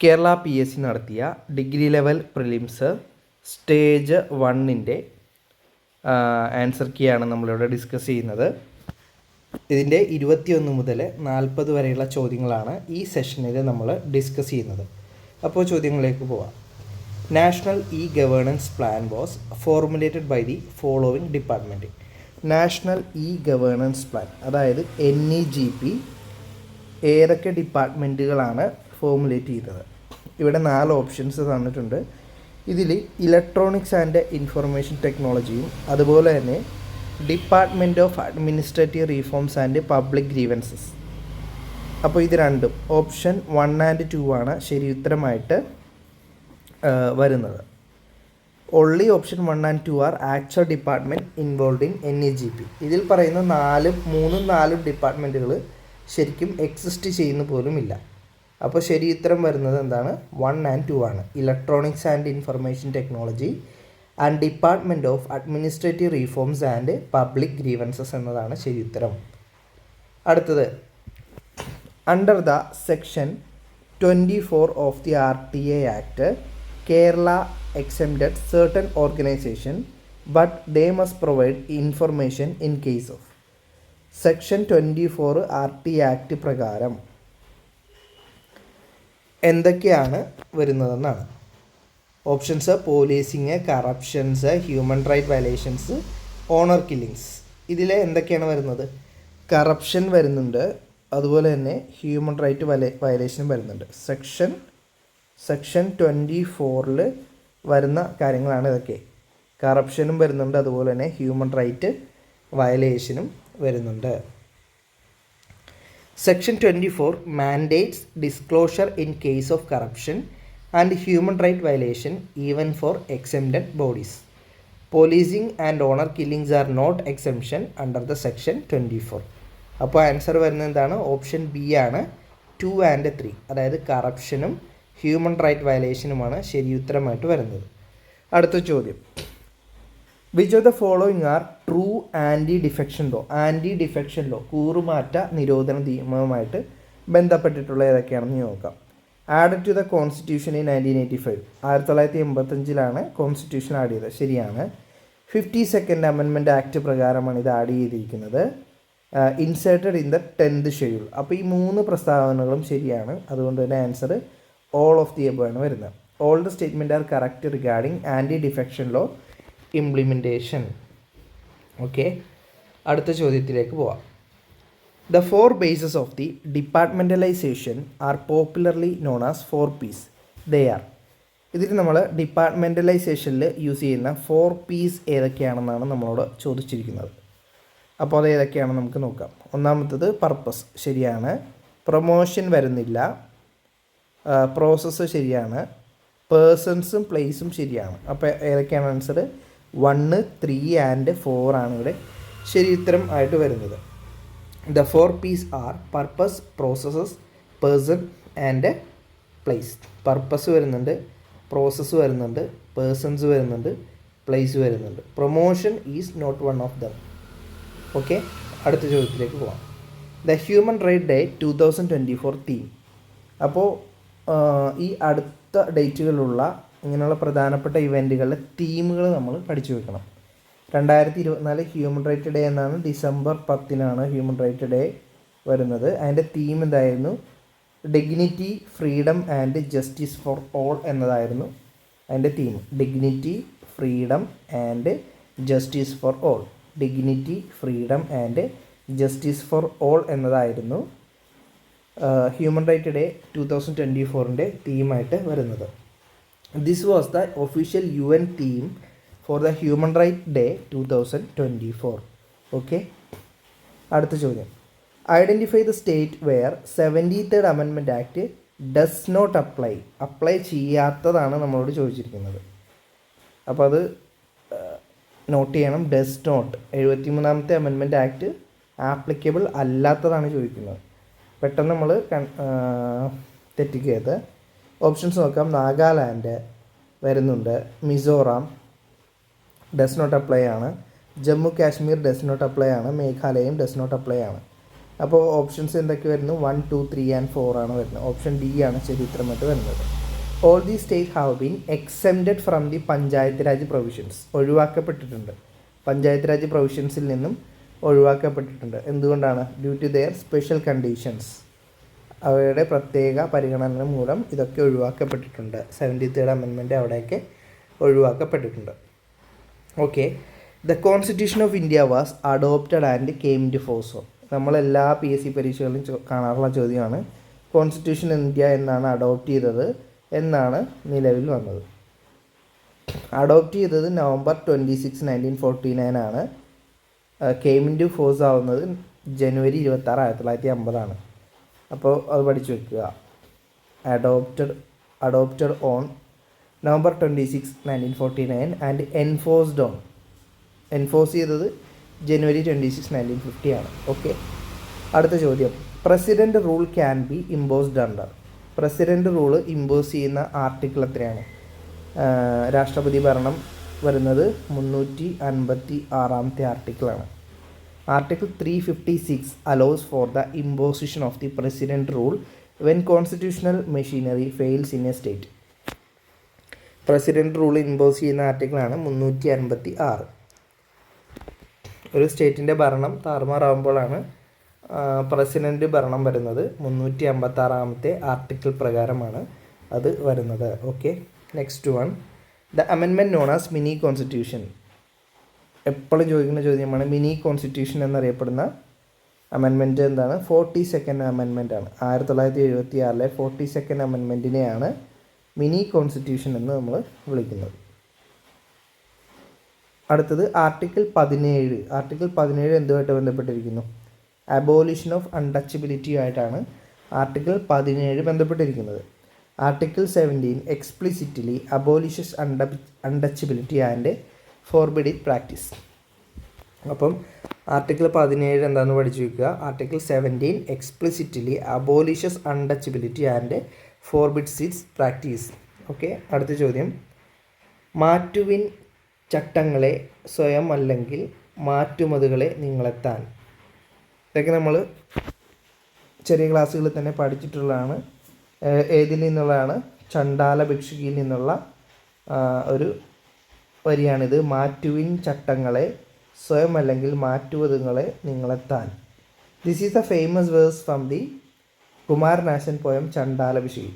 Kerala PSC നടത്തിയ degree level prelims stage 1ൻ്റെ answer കീയാണ് നമ്മളിവിടെ ഡിസ്കസ് ചെയ്യുന്നത്. ഇതിൻ്റെ 21 മുതൽ 40 വരെയുള്ള ചോദ്യങ്ങളാണ് ഈ സെഷനിൽ നമ്മൾ ഡിസ്കസ് ചെയ്യുന്നത്. അപ്പോൾ ചോദ്യങ്ങളിലേക്ക് പോവാം. National governance plan was formulated by the following department. National governance plan അതായത് NEGP ഏതൊക്കെ ഡിപ്പാർട്ട്മെൻറ്റുകളാണ് ഫോർമുലേറ്റ് ചെയ്തത്? ഇവിടെ 4 ഓപ്ഷൻസ് തന്നിട്ടുണ്ട്. ഇതിൽ ഇലക്ട്രോണിക്സ് ആൻഡ് ഇൻഫർമേഷൻ ടെക്നോളജിയും അതുപോലെ തന്നെ department of administrative reforms and public grievances. അപ്പോൾ ഇത് രണ്ടും ഓപ്ഷൻ 1 and 2 ആണ് ശരി ഉത്തരമായിട്ട് വരുന്നത്. Only option 1 and 2 are actual department involve in NEGP. ഇതിൽ പറയുന്ന 3 ഉം 4 ഡിപ്പാർട്ട്മെൻറ്റുകൾ ശരിക്കും എക്സിസ്റ്റ് ചെയ്യുന്ന പോലുമില്ല. അപ്പോൾ ശരി ഉത്തരം വരുന്നത് എന്താണ്? 1 and 2 ആണ്. Electronics and information technology and department of administrative reforms and public grievances എന്നതാണ് ശരി ഉത്തരം. അടുത്തത്, under the section 24 of the RTA act Kerala exempted certain organisation but they must provide information in case of. Section 24 RTA act പ്രകാരം എന്തൊക്കെയാണ് വരുന്നതെന്നാണ്. Options: policing, corruptions, human right violations, honour killings. ഇതിൽ എന്തൊക്കെയാണ് വരുന്നത്? കറപ്ഷൻ വരുന്നുണ്ട്, അതുപോലെ തന്നെ ഹ്യൂമൻ റൈറ്റ് വയലേഷനും വരുന്നുണ്ട്. സെക്ഷൻ 24 വരുന്ന കാര്യങ്ങളാണ് ഇതൊക്കെ. കറപ്ഷനും വരുന്നുണ്ട്, അതുപോലെ തന്നെ ഹ്യൂമൻ റൈറ്റ് വയലേഷനും വരുന്നുണ്ട്. Section 24 mandates disclosure in case of corruption and human right violation even for exempted bodies. Policing and honor killings are not exemption under the section 24. അപ്പോൾ ആൻസർ വരുന്നത് എന്താണ്? ഓപ്ഷൻ ബി ആണ്, 2 and 3. അതായത് കറപ്ഷനും human right വയലേഷനുമാണ് ശരി ഉത്തരമായിട്ട് വരുന്നത്. അടുത്ത ചോദ്യം, which of the following are true anti defection law? Anti defection law കൂറുമാറ്റ നിരോധന നിയമവുമായിട്ട് ബന്ധപ്പെട്ടിട്ടുള്ള ഏതൊക്കെയാണെന്ന് നോക്കാം. Add to the constitution in 1985. 1985 constitution add ചെയ്തത്, ശരിയാണ്. 52nd അമെൻമെൻറ്റ് ആക്ട് പ്രകാരമാണ് ഇത് ആഡ് ചെയ്തിരിക്കുന്നത്. Inserted in the 10th schedule. അപ്പോൾ ഈ 3 പ്രസ്താവനകളും ശരിയാണ്. അതുകൊണ്ട് തന്നെ answer all of the above ആണ് വരുന്നത്. All the statement are correct regarding anti defection law implementation. Okay, അടുത്ത ചോദ്യത്തിലേക്ക് പോവാം. The 4 bases of the departmentalisation are popularly known as 4 Ps. They are. ഇതിൽ നമ്മൾ ഡിപ്പാർട്ട്മെൻറ്റലൈസേഷനിൽ യൂസ് ചെയ്യുന്ന 4 Ps ഏതൊക്കെയാണെന്നാണ് നമ്മളോട് ചോദിച്ചിരിക്കുന്നത്. അപ്പോൾ അത് ഏതൊക്കെയാണെന്ന് നമുക്ക് നോക്കാം. ഒന്നാമത്തത് പർപ്പസ്, ശരിയാണ്. പ്രൊമോഷൻ വരുന്നില്ല. പ്രോസസ്സ് ശരിയാണ്. പേഴ്സൺസും പ്ലേസും ശരിയാണ്. അപ്പോൾ ഏതൊക്കെയാണ് ആൻസർ? 1, 3 and 4 ആണ് ഇവിടെ ശരി ഉത്തരം ആയിട്ട് വരുന്നത്. The 4 Ps are purpose, processes, person and place. Purpose വരുന്നുണ്ട്, പ്രോസസ്സ് വരുന്നുണ്ട്, പേഴ്സൺസ് വരുന്നുണ്ട്, പ്ലേസ് വരുന്നുണ്ട്. Promotion is not one of them. Okay, അടുത്ത ചോദ്യത്തിലേക്ക് പോകാം. The human right day 2024 theme. അപ്പോൾ ഈ അടുത്ത ഡേറ്റുകളുള്ള ഇങ്ങനെയുള്ള പ്രധാനപ്പെട്ട ഇവൻറ്റുകളുടെ തീമുകൾ നമ്മൾ പഠിച്ചു വെക്കണം. 2024 ഹ്യൂമൻ റൈറ്റ് ഡേ എന്നാണ്. ഡിസംബർ 10 ഹ്യൂമൻ റൈറ്റ് ഡേ വരുന്നത്. അതിൻ്റെ തീം എന്തായിരുന്നു? Dignity, freedom and justice for all എന്നതായിരുന്നു അതിൻ്റെ theme. Dignity, freedom and justice for all. Dignity, freedom and justice for all എന്നതായിരുന്നു ഹ്യൂമൻ റൈറ്റ് ഡേ 2024 തീമായിട്ട് വരുന്നത്. This was the official UN theme for the human right day 2024. Okay, അടുത്ത ചോദ്യം, identify the state where 73rd amendment act does not apply ചെയ്യാത്തതാണ് നമ്മളോട് ചോദിച്ചിരിക്കുന്നത്. അപ്പോൾ അത് note ചെയ്യണം. ഡസ് നോട്ട് 73ാമത്തെ അമെൻമെൻറ്റ് ആക്ട് ആപ്ലിക്കബിൾ അല്ലാത്തതാണ് ചോദിക്കുന്നത്. പെട്ടെന്ന് നമ്മൾ തെറ്റിക്കരുത്. ഓപ്ഷൻസ് നോക്കാം. നാഗാലാൻഡ് വരുന്നുണ്ട്, മിസോറാം ഡസ് നോട്ട് അപ്ലൈ ആണ്, Jammu Kashmir does not apply ആണ്, മേഘാലയയും ഡസ് നോട്ട് അപ്ലൈ ആണ്. അപ്പോൾ ഓപ്ഷൻസ് എന്തൊക്കെ വരുന്നു? 1, 2, 3 ആൻഡ് 4 ആണ് വരുന്നത്. ഓപ്ഷൻ ഡി ആണ് ശരി ഉത്തരമായിട്ട് വരുന്നത്. All the state have been exempted from the panchayat Raj provisions. ഒഴിവാക്കപ്പെട്ടിട്ടുണ്ട്, പഞ്ചായത്ത് രാജ് പ്രൊവിഷൻസിൽ നിന്നും ഒഴിവാക്കപ്പെട്ടിട്ടുണ്ട്. എന്തുകൊണ്ടാണ്? Due to their special conditions. അവയുടെ പ്രത്യേക പരിഗണന മൂലം ഇതൊക്കെ ഒഴിവാക്കപ്പെട്ടിട്ടുണ്ട്. 73rd അമെൻമെൻറ്റ് അവിടെയൊക്കെ ഒഴിവാക്കപ്പെട്ടിട്ടുണ്ട്. Okay, the constitution of India was adopted and came to force. നമ്മളെല്ലാ PSC പരീക്ഷകളിലും കാണാറുള്ള ചോദ്യമാണ്. കോൺസ്റ്റിറ്റ്യൂഷൻ ഇന്ത്യ എന്നാണ് അഡോപ്റ്റ് ചെയ്തത്, എന്നാണ് നിലവിൽ വന്നത്. അഡോപ്റ്റ് ചെയ്തത് November 26, 1949 ആണ്. കെയിം ഇൻ ടു ഫോഴ്സ് ആവുന്നത് January 26, 1950 അപ്പോൾ അത് പഠിച്ചു വെക്കുക. Adopted on November 26, 1949 and enforce ചെയ്തത് January 26, 1950 ആണ്. ഓക്കെ, അടുത്ത ചോദ്യം. President rule can be imposed under. President rule impose ചെയ്യുന്ന ആർട്ടിക്കിൾ എത്രയാണ്? രാഷ്ട്രപതി ഭരണം വരുന്നത് 356ാമത്തെ ആർട്ടിക്കിളാണ്. Article 356 allows for the imposition of the president rule when constitutional machinery fails in a state. President rule impose ചെയ്യുന്ന ആർട്ടിക്കിളാണ് 356. ഒരു സ്റ്റേറ്റിൻ്റെ ഭരണം താറുമാറാകുമ്പോഴാണ് പ്രസിഡൻറ്റ് ഭരണം വരുന്നത്. 356ാമത്തെ ആർട്ടിക്കിൾ പ്രകാരമാണ് അത് വരുന്നത്. Okay, next one. The amendment known as mini constitution. എപ്പോഴും ചോദിക്കുന്ന ചോദ്യമാണ്. മിനി കോൺസ്റ്റിറ്റ്യൂഷൻ എന്നറിയപ്പെടുന്ന അമെൻമെൻറ്റ് എന്താണ്? 42nd അമെൻമെൻറ്റ് ആണ്. 1976 42nd അമെൻമെൻറ്റിനെയാണ് മിനി കോൺസ്റ്റിറ്റ്യൂഷൻ എന്ന് നമ്മൾ വിളിക്കുന്നത്. അടുത്തത് ആർട്ടിക്കിൾ 17. ആർട്ടിക്കിൾ 17 എന്തുമായിട്ട് ബന്ധപ്പെട്ടിരിക്കുന്നു? അബോലിഷൻ ഓഫ് അൺടച്ചബിലിറ്റി ആയിട്ടാണ് ആർട്ടിക്കിൾ 17 ബന്ധപ്പെട്ടിരിക്കുന്നത്. Article 17 explicitly abolishes untouchability and forbidden practice. അപ്പം ആർട്ടിക്കിൾ 17 എന്താണെന്ന് പഠിച്ചു വയ്ക്കുക. Article 17 explicitly abolishes untouchability and forbids its practice. Okay, അടുത്ത ചോദ്യം. മാറ്റുവിൻ ചട്ടങ്ങളെ സ്വയം അല്ലെങ്കിൽ മാറ്റുമതുകളെ നിങ്ങളെത്താൻ. ഇതൊക്കെ നമ്മൾ ചെറിയ ക്ലാസ്സുകളിൽ തന്നെ പഠിച്ചിട്ടുള്ളതാണ്. ഏതിൽ നിന്നുള്ളതാണ്? ചണ്ടാല ഭിക്ഷുകിയിൽ നിന്നുള്ള ഒരു വരിയാണിത്. മാറ്റുവിൻ ചട്ടങ്ങളെ സ്വയം അല്ലെങ്കിൽ മാറ്റുമതുകളെ നിങ്ങളെത്താൻ. This is the famous verse from the Kumaranasan poem Chandala Bhikshuki.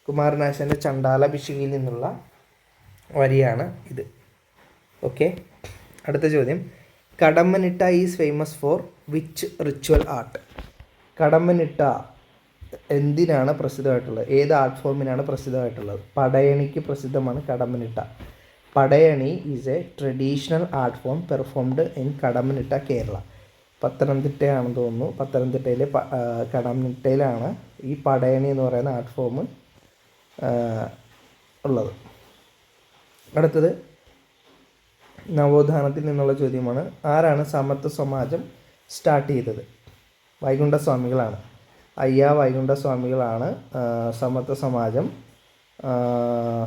കുമാരനാശൻ്റെ ചണ്ടാല ഭിക്ഷുകിയിൽ നിന്നുള്ള വരിയാണ് ഇത്. ഓക്കെ, അടുത്ത ചോദ്യം. Kadammanitta is famous for which ritual art. Kadammanitta എന്തിനാണ് പ്രസിദ്ധമായിട്ടുള്ളത്? ഏത് ആർട്ട് ഫോമിനാണ് പ്രസിദ്ധമായിട്ടുള്ളത്? പടയണിക്ക് പ്രസിദ്ധമാണ് Kadammanitta. Padayani is a traditional art form performed in Kadammanitta, Kerala. പത്തനംതിട്ടയാണെന്ന് തോന്നുന്നു. പത്തനംതിട്ടയിലെ കടമ്മനിട്ടയിലാണ് ഈ പടയണി എന്ന് പറയുന്ന ആർട്ട് ഫോം ഉള്ളത്. അടുത്തത് നവോത്ഥാനത്തിൽ നിന്നുള്ള ചോദ്യമാണ്. ആരാണ് സമത്വ സമാജം സ്റ്റാർട്ട് ചെയ്തത്? വൈകുണ്ഠസ്വാമികളാണ്. അയ്യ വൈകുണ്ഠസ്വാമികളാണ് സമത്വ സമാജം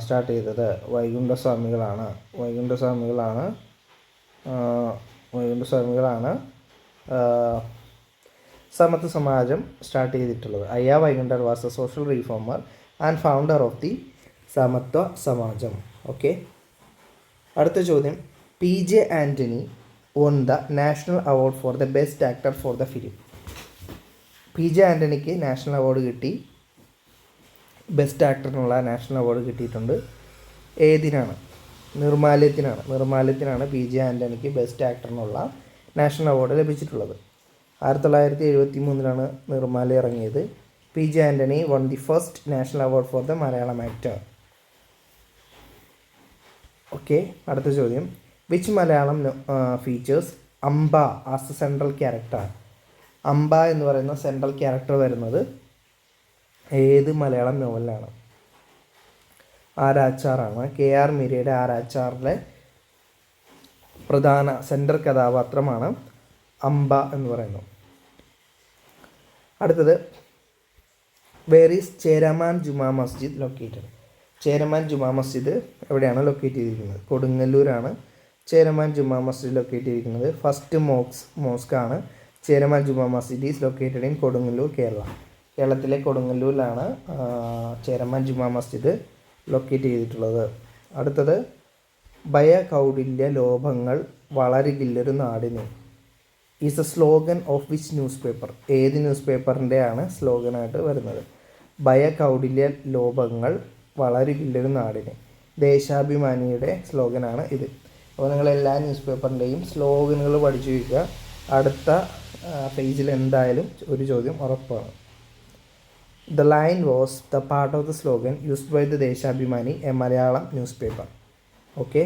സ്റ്റാർട്ട് ചെയ്തത്. വൈകുണ്ഠസ്വാമികളാണ് സമത്വ സമാജം സ്റ്റാർട്ട് ചെയ്തിട്ടുള്ളത്. Ayya Vaikundar was a social reformer and founder of the Samathwa Samajam. Okay, അടുത്ത ചോദ്യം. PJ Antony won the national award for the best actor for the film. PJ ആൻ്റണിക്ക് നാഷണൽ അവാർഡ് കിട്ടി. ബെസ്റ്റ് ആക്ടറിനുള്ള നാഷണൽ അവാർഡ് കിട്ടിയിട്ടുണ്ട്. ഏതിനാണ്? നിർമ്മാല്യത്തിനാണ് PJ ആൻ്റണിക്ക് ബെസ്റ്റ് ആക്ടറിനുള്ള നാഷണൽ അവാർഡ് ലഭിച്ചിട്ടുള്ളത്. 1973 നിർമ്മാല്യം ഇറങ്ങിയത്. PJ Antony won the first national award for the Malayalam actor. Okay, അടുത്ത ചോദ്യം. Which Malayalam features Amba as A central character. Amba എന്ന് പറയുന്ന സെൻട്രൽ ക്യാരക്ടർ വരുന്നത് ഏത് മലയാളം നോവലിലാണ്? ആരാച്ചാറാണ്. KR മീരയുടെ ആരാച്ചാറിലെ പ്രധാന സെൻട്രൽ കഥാപാത്രമാണ് അംബ എന്ന് പറയുന്നത്. അടുത്തത്. Where is Cheraman Juma Masjid located. Cheraman Juma Masjid എവിടെയാണ് ലൊക്കേറ്റ് ചെയ്തിരിക്കുന്നത്? കൊടുങ്ങല്ലൂരാണ് ചേരമാൻ ജുമാ മസ്ജിദ് ലൊക്കേറ്റ് ചെയ്തിരിക്കുന്നത്. ഫസ്റ്റ് മോസ്ക് ആണ് Cheraman Juma Masjid is located in Kodungallur, Kerala. കേരളത്തിലെ കൊടുങ്ങല്ലൂരിലാണ് ചേരമാൻ ജുമാ മസ്ജിദ് ലൊക്കേറ്റ് ചെയ്തിട്ടുള്ളത്. അടുത്തത് ഭയകൗടില്യ ലോഭങ്ങൾ വളരുകില്ലൊരു നാടിന് is A slogan of which news paper. ഏത് ന്യൂസ് പേപ്പറിൻ്റെയാണ് സ്ലോഗനായിട്ട് വരുന്നത്? ഭയകൗടില്യ ലോഭങ്ങൾ വളരുകില്ലൊരു നാടിന്, ദേശാഭിമാനിയുടെ സ്ലോഗനാണ് ഇത്. അപ്പോൾ നിങ്ങൾ എല്ലാ ന്യൂസ് പേപ്പറിൻ്റെയും സ്ലോഗനുകൾ പഠിച്ചു വയ്ക്കുക. അടുത്ത പേജിൽ എന്തായാലും ഒരു ചോദ്യം ഉറപ്പാണ്. The line was the part of the slogan used by the Deshabhimani, a Malayalam news paper. Okay.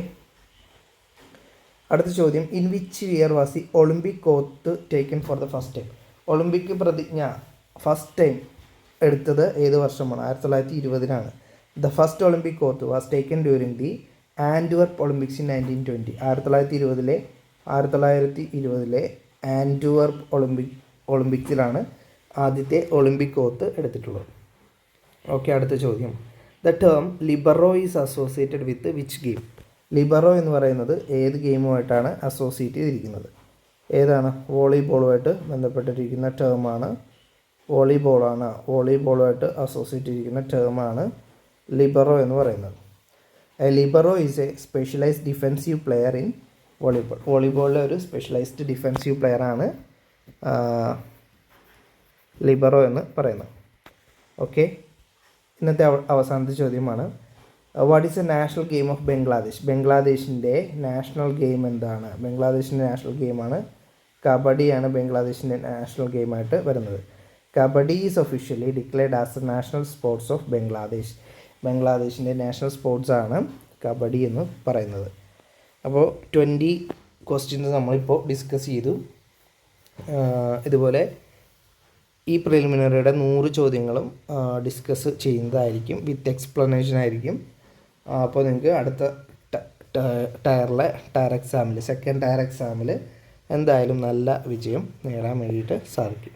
അടുത്ത ചോദ്യം, in which year was the Olympic oath taken for the first time. Olympic പ്രതിജ്ഞ ഫസ്റ്റ് ടൈം എടുത്തത് ഏത് വർഷമാണ്? 1920. The first Olympic oath was taken during the Antwerp Olympics in 1920. 1920 Antwerp ഒളിമ്പിക്സിലാണ് ആദ്യത്തെ Olympic oath എടുത്തിട്ടുള്ളത്. Okay. അടുത്ത ചോദ്യം, the term libero is associated with which game. Libero എന്ന് പറയുന്നത് ഏത് ഗെയിമുമായിട്ടാണ് അസോസിയേറ്റ് ചെയ്തിരിക്കുന്നത്? ഏതാണ്? വോളിബോളുമായിട്ട് ബന്ധപ്പെട്ടിരിക്കുന്ന ടേമാണ്. വോളിബോളുമായിട്ട് അസോസിയേറ്റ് ചെയ്തിരിക്കുന്ന ടേമാണ് ലിബറോ എന്ന് പറയുന്നത്. Libero is a specialised defensive player in volleyball. വോളിബോളിലെ ഒരു സ്പെഷ്യലൈസ്ഡ് ഡിഫെൻസീവ് പ്ലെയറാണ് ലിബറോ എന്ന് പറയുന്നത്. ഓക്കെ. ഇന്നത്തെ അവസാനത്തെ ചോദ്യമാണ്, what is a national game of Bangladesh. ബംഗ്ലാദേശിൻ്റെ നാഷണൽ ഗെയിം എന്താണ്? ബംഗ്ലാദേശിൻ്റെ നാഷണൽ ഗെയിമാണ് കബഡിയാണ് ബംഗ്ലാദേശിൻ്റെ നാഷണൽ ഗെയിമായിട്ട് വരുന്നത്. Kabaddi is officially declared as a national sports of Bangladesh. ബംഗ്ലാദേശിൻ്റെ നാഷണൽ സ്പോർട്സാണ് കബഡി എന്ന് പറയുന്നത്. അപ്പോൾ 20 ക്വസ്റ്റ്യൻസ് നമ്മളിപ്പോൾ ഡിസ്കസ് ചെയ്തു. ഇതുപോലെ ഈ പ്രിലിമിനറിയുടെ 100 ചോദ്യങ്ങളും ഡിസ്കസ് ചെയ്യുന്നതായിരിക്കും, വിത്ത് എക്സ്പ്ലനേഷൻ ആയിരിക്കും. അപ്പോൾ നിങ്ങൾക്ക് അടുത്ത ടയർ എക്സാമിൽ, സെക്കൻഡ് ടയർ എക്സാമിൽ എന്തായാലും നല്ല വിജയം നേടാൻ വേണ്ടിയിട്ട് സാധിക്കും.